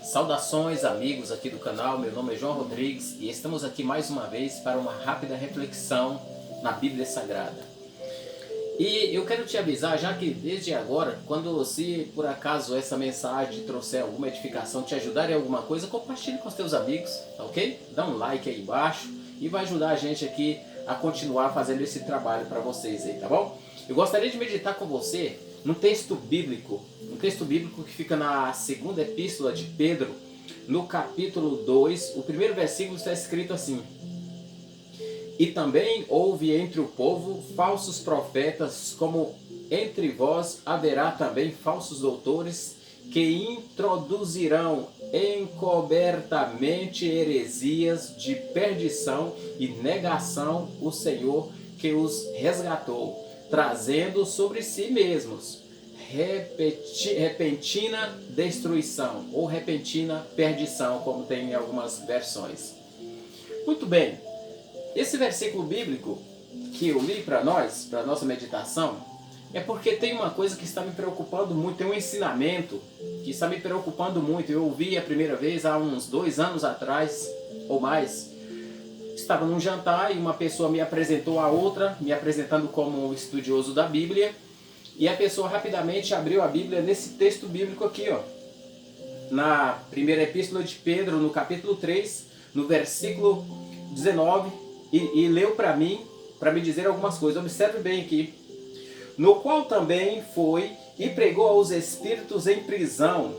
Saudações amigos aqui do canal, meu nome é João Rodrigues e estamos aqui mais uma vez para uma rápida reflexão na Bíblia Sagrada. E eu quero te avisar já que desde agora, quando se por acaso essa mensagem trouxer alguma edificação, te ajudar em alguma coisa, compartilhe com os teus amigos, tá ok? Dá um like aí embaixo e vai ajudar a gente aqui a continuar fazendo esse trabalho para vocês aí, tá bom? Eu gostaria de meditar com você num texto bíblico que fica na segunda epístola de Pedro, no capítulo 2, o primeiro versículo está escrito assim: E também houve entre o povo falsos profetas, como entre vós haverá também falsos doutores, que introduzirão encobertamente heresias de perdição e negação o Senhor que os resgatou, trazendo sobre si mesmos repentina destruição ou repentina perdição, como tem em algumas versões. Muito bem, esse versículo bíblico que eu li para nós, para nossa meditação, é porque tem uma coisa que está me preocupando muito, tem um ensinamento que está me preocupando muito. Eu ouvi a primeira vez há uns 2 anos atrás, ou mais. Estava num jantar e uma pessoa me apresentou a outra, me apresentando como estudioso da Bíblia, e a pessoa rapidamente abriu a Bíblia nesse texto bíblico aqui, ó, na primeira epístola de Pedro, no capítulo 3, no versículo 19, e leu para mim, para me dizer algumas coisas. Observe bem aqui. No qual também foi e pregou aos espíritos em prisão,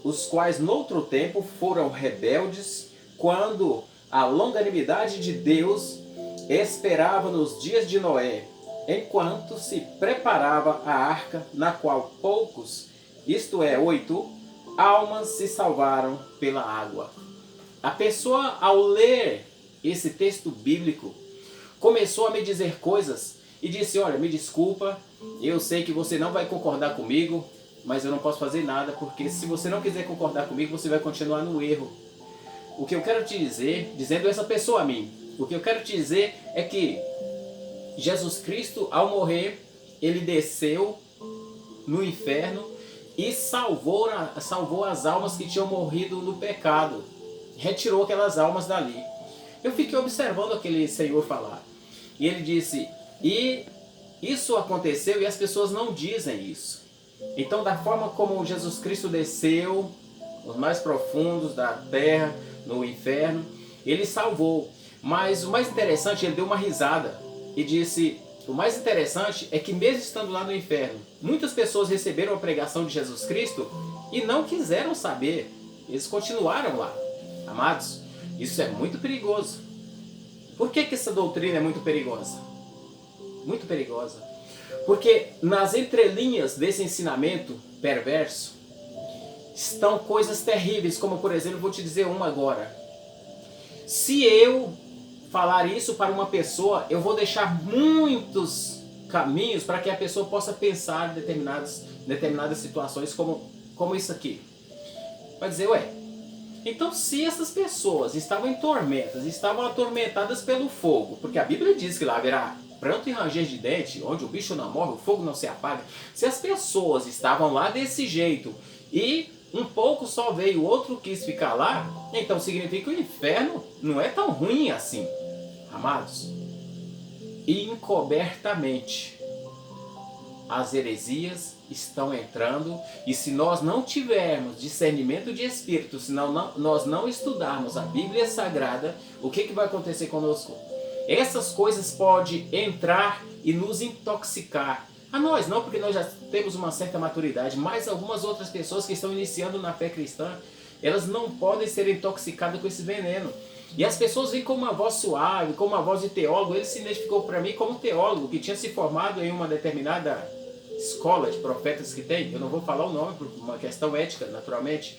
os quais noutro tempo foram rebeldes, quando a longanimidade de Deus esperava nos dias de Noé, enquanto se preparava a arca, na qual poucos, isto é, 8, almas se salvaram pela água. A pessoa, ao ler esse texto bíblico, começou a me dizer coisas e disse: olha, me desculpa, eu sei que você não vai concordar comigo, mas eu não posso fazer nada, porque se você não quiser concordar comigo, você vai continuar no erro. O que eu quero te dizer, dizendo essa pessoa a mim, o que eu quero te dizer é que Jesus Cristo, ao morrer, ele desceu no inferno e salvou as almas que tinham morrido no pecado. Retirou aquelas almas dali. Eu fiquei observando aquele Senhor falar. E ele disse: e isso aconteceu e as pessoas não dizem isso. Então, da forma como Jesus Cristo desceu nos mais profundos da terra, no inferno, ele salvou. Mas o mais interessante, ele deu uma risada e disse: o mais interessante é que mesmo estando lá no inferno, muitas pessoas receberam a pregação de Jesus Cristo e não quiseram saber. Eles continuaram lá. Amados, isso é muito perigoso. Por que essa doutrina é muito perigosa? Muito perigosa. Porque nas entrelinhas desse ensinamento perverso estão coisas terríveis, como por exemplo, vou te dizer uma agora. Se eu falar isso para uma pessoa, eu vou deixar muitos caminhos para que a pessoa possa pensar em determinadas situações como isso aqui. Vai dizer: ué, então se essas pessoas estavam em tormentas, estavam atormentadas pelo fogo, porque a Bíblia diz que lá haverá pranto e ranger de dente, onde o bicho não morre, o fogo não se apaga. Se as pessoas estavam lá desse jeito e um pouco só veio, o outro quis ficar lá, então significa que o inferno não é tão ruim assim, amados. Encobertamente as heresias estão entrando, e se nós não tivermos discernimento de espírito, se nós não estudarmos a Bíblia Sagrada, o que vai acontecer conosco? Essas coisas podem entrar e nos intoxicar. A nós não, porque nós já temos uma certa maturidade, mas algumas outras pessoas que estão iniciando na fé cristã, elas não podem ser intoxicadas com esse veneno. E as pessoas vêm com uma voz suave, com uma voz de teólogo. Ele se identificou para mim como teólogo, que tinha se formado em uma determinada escola de profetas que tem. Eu não vou falar o nome por uma questão ética, naturalmente.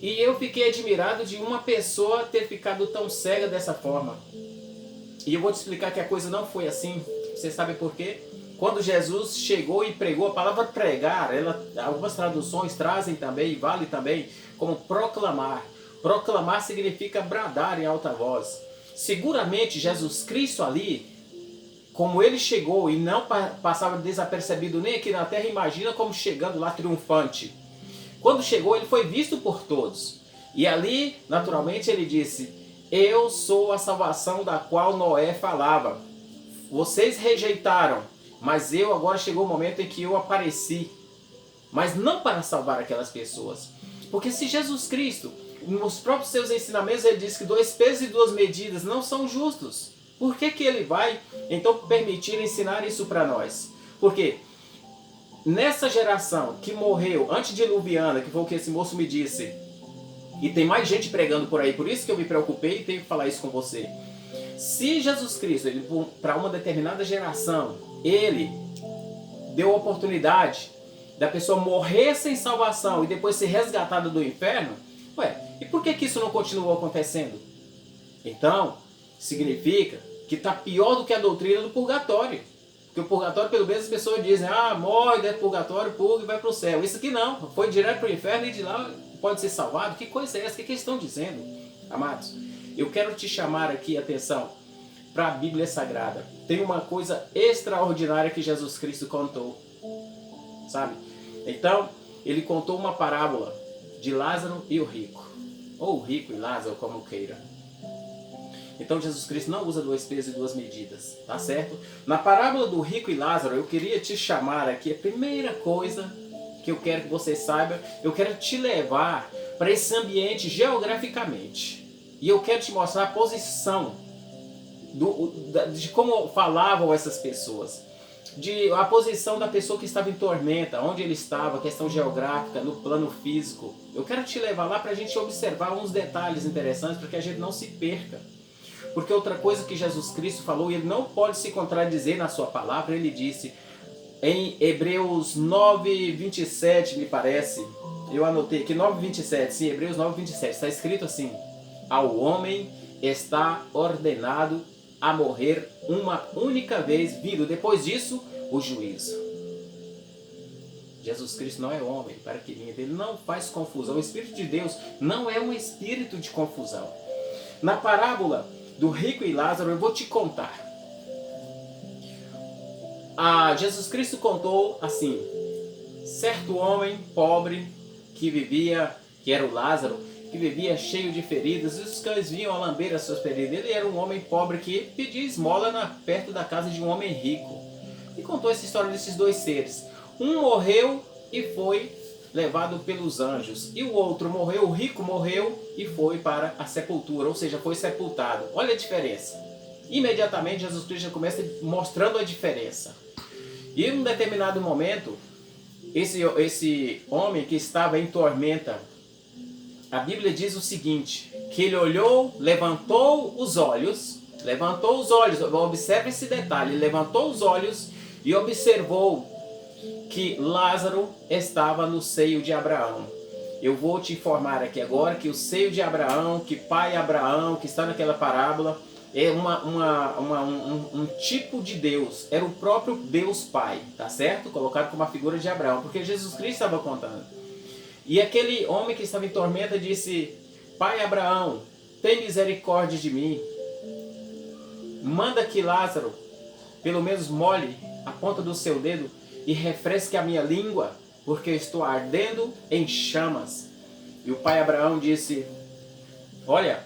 E eu fiquei admirado de uma pessoa ter ficado tão cega dessa forma. E eu vou te explicar que a coisa não foi assim. Você sabe por quê? Quando Jesus chegou e pregou, a palavra pregar, algumas traduções trazem também, e vale também, como proclamar. Proclamar significa bradar em alta voz. Seguramente Jesus Cristo ali, como ele chegou e não passava desapercebido nem aqui na terra, imagina como chegando lá triunfante. Quando chegou, ele foi visto por todos. E ali, naturalmente, ele disse: eu sou a salvação da qual Noé falava. Vocês rejeitaram, mas eu agora chegou o momento em que eu apareci. Mas não para salvar aquelas pessoas. Porque se Jesus Cristo, nos próprios seus ensinamentos, ele diz que 2 pesos e 2 medidas não são justos. Por que ele vai, então, permitir ensinar isso para nós? Porque nessa geração que morreu antediluviana, que foi o que esse moço me disse, e tem mais gente pregando por aí, por isso que eu me preocupei e tenho que falar isso com você. Se Jesus Cristo, para uma determinada geração, ele deu a oportunidade da pessoa morrer sem salvação e depois ser resgatada do inferno, e por que isso não continuou acontecendo? Então, significa que está pior do que a doutrina do purgatório. Porque o purgatório, pelo menos, as pessoas dizem: morre, dentro do purgatório, purga e vai para o céu. Isso aqui não, foi direto para o inferno e de lá pode ser salvado. Que coisa é essa? O que eles estão dizendo? Amados, eu quero te chamar aqui a atenção para a Bíblia Sagrada. Tem uma coisa extraordinária que Jesus Cristo contou, sabe? Então, ele contou uma parábola de Lázaro e o rico, ou o rico e Lázaro, como queira. Então Jesus Cristo não usa 2 pesos e 2 medidas, tá certo? Na parábola do rico e Lázaro, eu queria te chamar aqui, a primeira coisa que eu quero que você saiba, eu quero te levar para esse ambiente geograficamente. E eu quero te mostrar a posição de como falavam essas pessoas. A posição da pessoa que estava em tormenta, onde ele estava, questão geográfica, no plano físico. Eu quero te levar lá para a gente observar uns detalhes interessantes para que a gente não se perca. Porque outra coisa que Jesus Cristo falou, e ele não pode se contradizer na sua palavra, ele disse em Hebreus 9:27, me parece, eu anotei aqui 9:27, sim, Hebreus 9:27, está escrito assim: ao homem está ordenado a morrer uma única vez, vindo depois disso o juízo. Jesus Cristo não é homem para que minta, ele não faz confusão. O Espírito de Deus não é um espírito de confusão. Na parábola do rico e Lázaro, eu vou te contar. Jesus Cristo contou assim: certo homem pobre que vivia, que era o Lázaro, que vivia cheio de feridas, e os cães vinham a lamber as suas feridas. Ele era um homem pobre que pedia esmola perto da casa de um homem rico. E contou essa história desses 2 seres. Um morreu e foi levado pelos anjos, e o outro morreu, o rico morreu e foi para a sepultura, ou seja, foi sepultado. Olha a diferença. Imediatamente Jesus Cristo já começa mostrando a diferença. E em um determinado momento, esse homem que estava em tormenta, a Bíblia diz o seguinte, que ele olhou, levantou os olhos, observe esse detalhe, ele levantou os olhos e observou que Lázaro estava no seio de Abraão. Eu vou te informar aqui agora que o seio de Abraão, que pai Abraão, que está naquela parábola, é um tipo de Deus, era o próprio Deus Pai, tá certo? Colocado como a figura de Abraão, porque Jesus Cristo estava contando. E aquele homem que estava em tormenta disse: pai Abraão, tem misericórdia de mim, manda que Lázaro pelo menos molhe a ponta do seu dedo e refresque a minha língua, porque eu estou ardendo em chamas. E o pai Abraão disse: olha,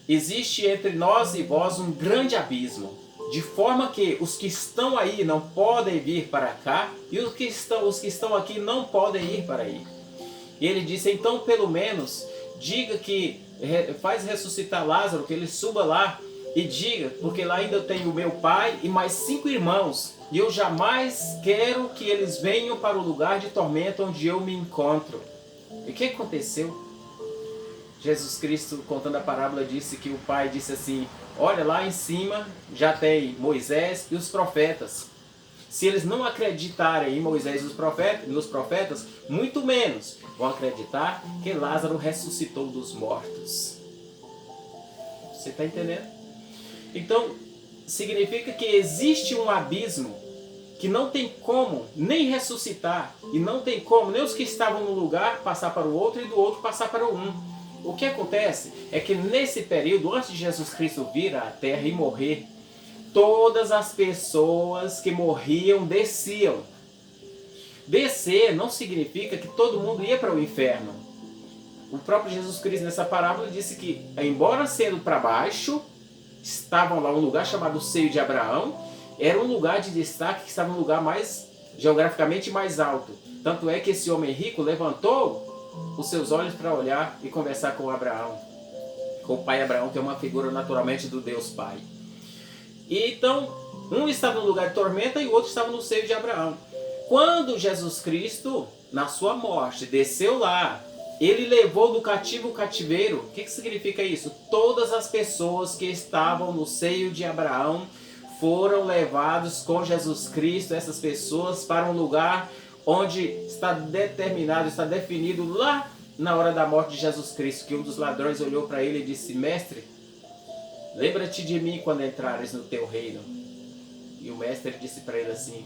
existe entre nós e vós um grande abismo, de forma que os que estão aí não podem vir para cá, e os que estão aqui não podem ir para aí. E ele disse: então pelo menos diga que faz ressuscitar Lázaro, que ele suba lá e diga, porque lá ainda tem o meu pai e mais 5 irmãos, e eu jamais quero que eles venham para o lugar de tormento onde eu me encontro. E o que aconteceu? Jesus Cristo, contando a parábola, disse que o pai disse assim: olha, lá em cima já tem Moisés e os profetas. Se eles não acreditarem em Moisés e nos profetas, muito menos vão acreditar que Lázaro ressuscitou dos mortos. Você está entendendo? Então, significa que existe um abismo que não tem como nem ressuscitar, e não tem como nem os que estavam no lugar passar para o outro e do outro passar para o um. O que acontece é que nesse período, antes de Jesus Cristo vir à terra e morrer, todas as pessoas que morriam desciam. Descer não significa que todo mundo ia para o inferno. o próprio Jesus Cristo nessa parábola disse que, embora sendo para baixo, estavam lá um lugar chamado Seio de Abraão, era um lugar de destaque que estava no lugar mais, geograficamente mais alto. Tanto é que esse homem rico levantou os seus olhos para olhar e conversar com Abraão, com o pai Abraão, que é uma figura naturalmente do Deus Pai. E então, um estava no lugar de tormenta e o outro estava no seio de Abraão. Quando Jesus Cristo, na sua morte, desceu lá, ele levou do cativo o cativeiro. O que significa isso? Todas as pessoas que estavam no seio de Abraão foram levados com Jesus Cristo, essas pessoas, para um lugar onde está determinado, está definido lá na hora da morte de Jesus Cristo, que um dos ladrões olhou para ele e disse: Mestre, lembra-te de mim quando entrares no teu reino. E o mestre disse para ele assim: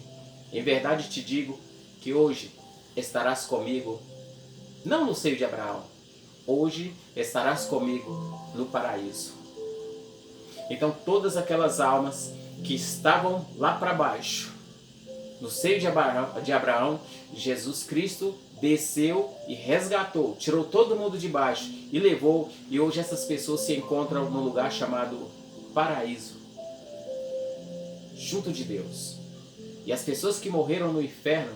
em verdade te digo que hoje estarás comigo, não no seio de Abraão, hoje estarás comigo no paraíso. Então todas aquelas almas que estavam lá para baixo, no seio de Abraão, Jesus Cristo desceu e resgatou, tirou todo mundo de baixo e levou, e hoje essas pessoas se encontram num lugar chamado paraíso, junto de Deus. E as pessoas que morreram no inferno,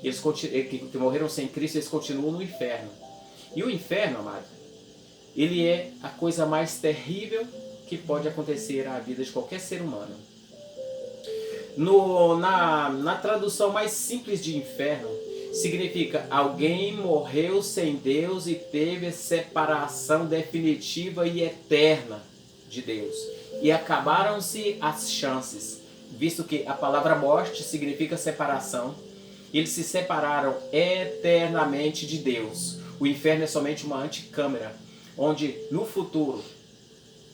que morreram sem Cristo, eles continuam no inferno. E o inferno, amado, ele é a coisa mais terrível que pode acontecer à vida de qualquer ser humano. Na tradução mais simples de inferno, significa alguém morreu sem Deus e teve separação definitiva e eterna de Deus. E acabaram-se as chances, visto que a palavra morte significa separação. Eles se separaram eternamente de Deus. O inferno é somente uma anticâmara, onde no futuro,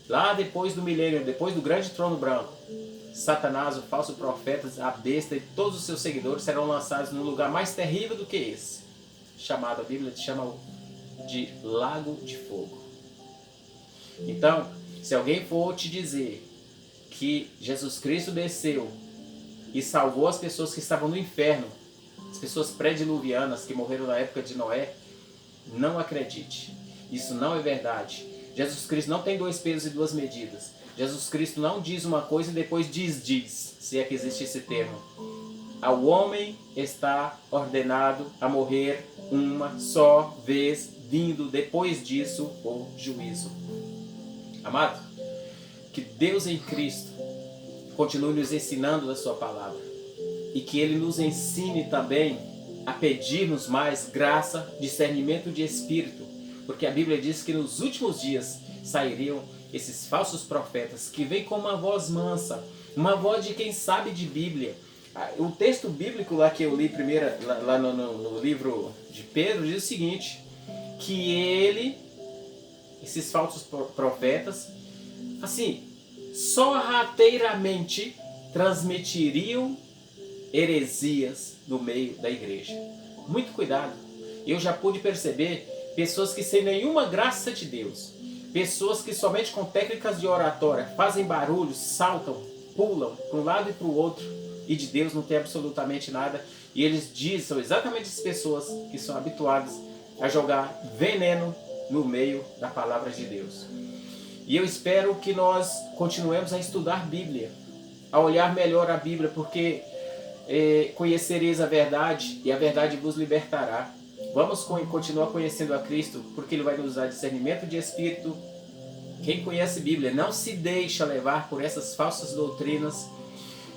lá depois do milênio, depois do grande trono branco, Satanás, o falso profeta, a besta e todos os seus seguidores serão lançados num lugar mais terrível do que esse, chamado, a Bíblia chama de lago de fogo. Então, se alguém for te dizer que Jesus Cristo desceu e salvou as pessoas que estavam no inferno, as pessoas pré-diluvianas que morreram na época de Noé, não acredite. Isso não é verdade. Jesus Cristo não tem dois pesos e duas medidas. Jesus Cristo não diz uma coisa e depois diz, se é que existe esse termo. Ao homem está ordenado a morrer uma só vez, vindo depois disso o juízo. Amado, que Deus em Cristo continue nos ensinando da sua palavra e que Ele nos ensine também a pedir-nos mais graça, discernimento de espírito, porque a Bíblia diz que nos últimos dias sairiam esses falsos profetas que vêm com uma voz mansa, uma voz de quem sabe de Bíblia. O texto bíblico lá que eu li primeiro, lá no livro de Pedro, diz o seguinte, que esses falsos profetas, assim, sorrateiramente transmitiriam heresias no meio da igreja. Muito cuidado. Eu já pude perceber pessoas que sem nenhuma graça de Deus, pessoas que somente com técnicas de oratória fazem barulho, saltam, pulam para um lado e para o outro, e de Deus não tem absolutamente nada. E eles dizem, são exatamente as pessoas que são habituadas a jogar veneno no meio da palavra de Deus. E eu espero que nós continuemos a estudar Bíblia, a olhar melhor a Bíblia, porque conhecereis a verdade e a verdade vos libertará. Vamos continuar conhecendo a Cristo, porque Ele vai nos dar discernimento de espírito. Quem conhece Bíblia não se deixa levar por essas falsas doutrinas.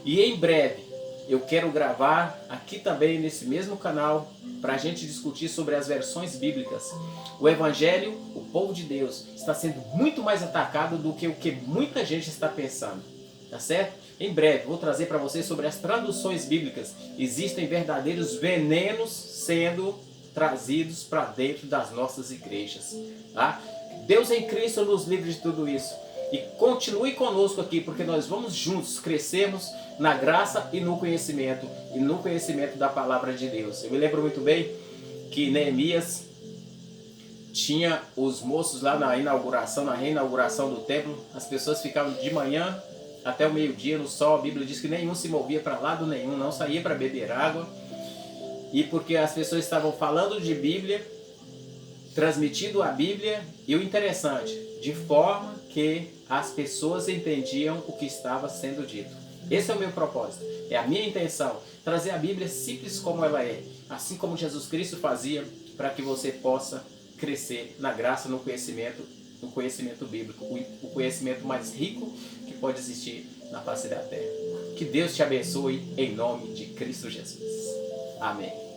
E em breve eu quero gravar aqui também nesse mesmo canal para a gente discutir sobre as versões bíblicas. O Evangelho, o povo de Deus, está sendo muito mais atacado do que o que muita gente está pensando. Tá certo? Em breve vou trazer para vocês sobre as traduções bíblicas. Existem verdadeiros venenos sendo trazidos para dentro das nossas igrejas. Tá? Deus em Cristo nos livre de tudo isso. E continue conosco aqui, porque nós vamos juntos crescermos na graça e no conhecimento da palavra de Deus. Eu me lembro muito bem que Neemias tinha os moços lá na reinauguração do templo. As pessoas ficavam de manhã até o meio-dia no sol. A Bíblia diz que nenhum se movia para lado nenhum, não saía para beber água. E porque as pessoas estavam falando de Bíblia, transmitindo a Bíblia e o interessante, de forma que as pessoas entendiam o que estava sendo dito. Esse é o meu propósito, é a minha intenção, trazer a Bíblia simples como ela é, assim como Jesus Cristo fazia, para que você possa crescer na graça, no conhecimento bíblico, o conhecimento mais rico que pode existir na face da terra. Que Deus te abençoe em nome de Cristo Jesus. Amém.